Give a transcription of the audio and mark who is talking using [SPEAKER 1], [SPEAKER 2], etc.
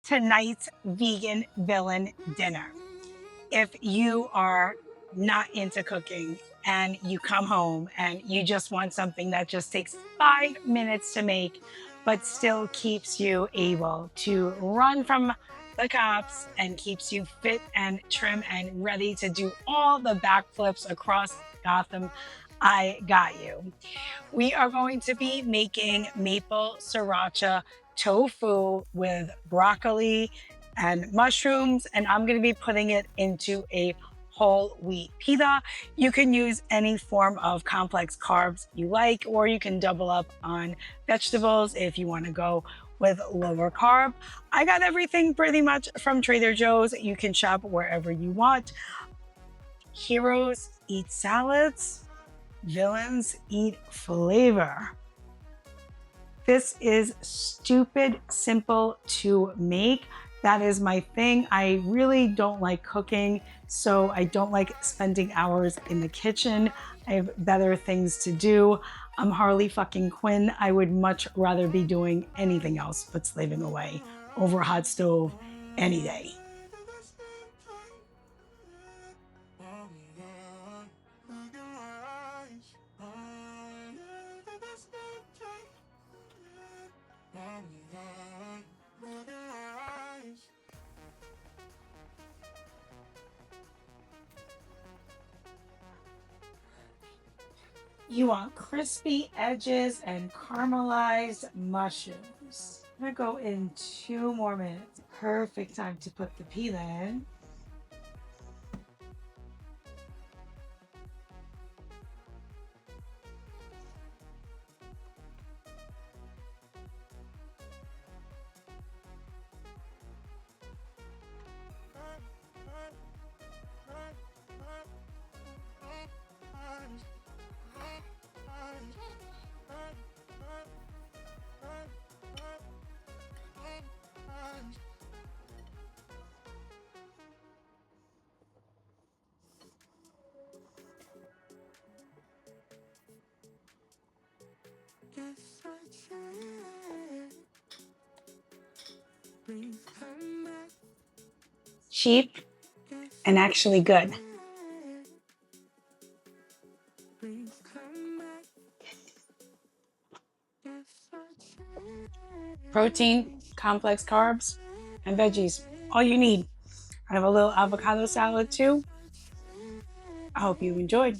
[SPEAKER 1] tonight's vegan villain dinner. If you are not into cooking and you come home and you just want something that just takes 5 minutes to make, but still keeps you able to run from the cops and keeps you fit and trim and ready to do all the backflips across Gotham, I got you. We are going to be making maple sriracha tofu with broccoli and mushrooms, and I'm going to be putting it into a whole wheat pita. You can use any form of complex carbs you like, or you can double up on vegetables if you want to go with lower carb. I got everything pretty much from Trader Joe's. You can shop wherever you want. Heroes eat salads, villains eat flavor. This is stupid simple to make. That is my thing. I really don't like cooking, so I don't like spending hours in the kitchen. I have better things to do. I'm Harley fucking Quinn. I would much rather be doing anything else but slaving away over a hot stove any day. You want crispy edges and caramelized mushrooms. I'm gonna go in 2 more minutes. Perfect time to put the pita in. Cheap and actually good. Protein, complex carbs, and veggies. All you need. I have a little avocado salad too. I hope you enjoyed.